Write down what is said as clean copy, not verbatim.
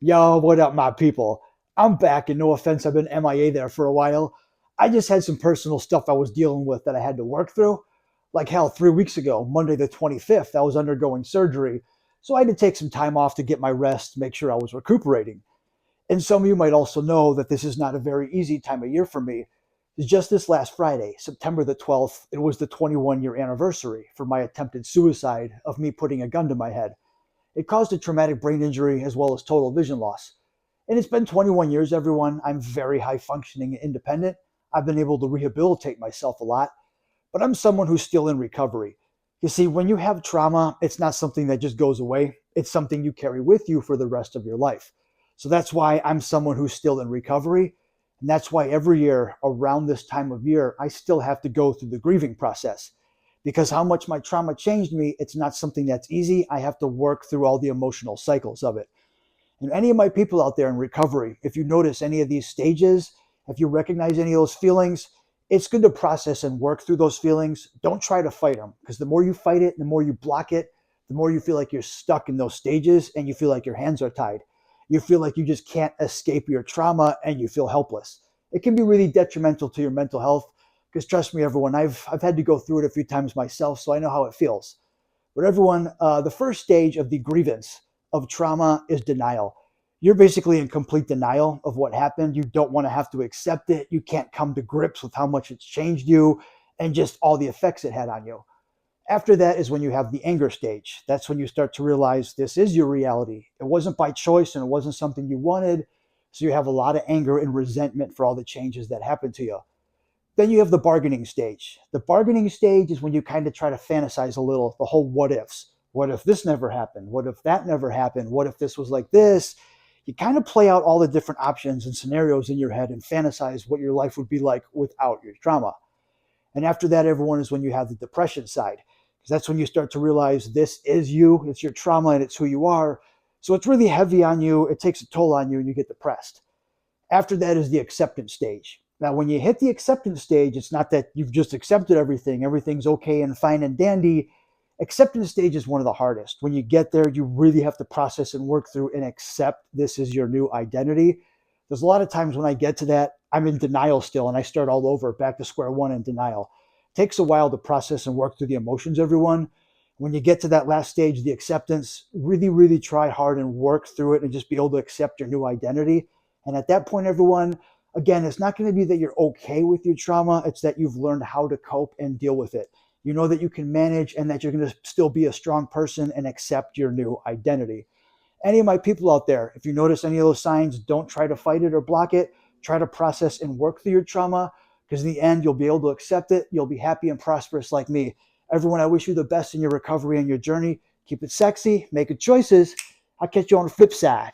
Yo, what up, my people? I'm back, and no offense, I've been MIA there for a while. I just had some personal stuff I was dealing with that I had to work through. Like hell, 3 weeks ago, Monday the 25th, I was undergoing surgery. So I had to take some time off to get my rest, make sure I was recuperating. And some of you might also know that this is not a very easy time of year for me. It's just this last Friday, September the 12th, it was the 21-year anniversary for my attempted suicide of me putting a gun to my head. It caused a traumatic brain injury as well as total vision loss. And it's been 21 years, everyone. I'm very high functioning and independent. I've been able to rehabilitate myself a lot, but I'm someone who's still in recovery. You see, when you have trauma, it's not something that just goes away. It's something you carry with you for the rest of your life. So that's why I'm someone who's still in recovery. And that's why every year around this time of year, I still have to go through the grieving process. Because how much my trauma changed me, it's not something that's easy. I have to work through all the emotional cycles of it. And any of my people out there in recovery, if you notice any of these stages, if you recognize any of those feelings, it's good to process and work through those feelings. Don't try to fight them, because the more you fight it, the more you block it, the more you feel like you're stuck in those stages and you feel like your hands are tied. You feel like you just can't escape your trauma and you feel helpless. It can be really detrimental to your mental health, because trust me, everyone, I've had to go through it a few times myself, so I know how it feels. But everyone, the first stage of the grievance of trauma is denial. You're basically in complete denial of what happened. You don't want to have to accept it. You can't come to grips with how much it's changed you and just all the effects it had on you. After that is when you have the anger stage. That's when you start to realize this is your reality. It wasn't by choice and it wasn't something you wanted. So you have a lot of anger and resentment for all the changes that happened to you. Then you have the bargaining stage. The bargaining stage is when you kind of try to fantasize a little, the whole what ifs. What if this never happened? What if that never happened? What if this was like this? You kind of play out all the different options and scenarios in your head and fantasize what your life would be like without your trauma. And after that, everyone, is when you have the depression side, because that's when you start to realize this is you, it's your trauma, and it's who you are. So it's really heavy on you. It takes a toll on you, and you get depressed. After that is the acceptance stage. Now, when you hit the acceptance stage, it's not that you've just accepted everything, everything's okay and fine and dandy. Acceptance stage is one of the hardest. When you get there, you really have to process and work through and accept this is your new identity. There's a lot of times when I get to that, I'm in denial still and I start all over, back to square one in denial. It takes a while to process and work through the emotions, everyone. When you get to that last stage, the acceptance, really, really try hard and work through it and just be able to accept your new identity. And at that point, everyone, again, it's not going to be that you're okay with your trauma. It's that you've learned how to cope and deal with it. You know that you can manage and that you're going to still be a strong person and accept your new identity. Any of my people out there, if you notice any of those signs, don't try to fight it or block it. Try to process and work through your trauma, because in the end, you'll be able to accept it. You'll be happy and prosperous like me. Everyone, I wish you the best in your recovery and your journey. Keep it sexy, make good choices. I'll catch you on the flip side.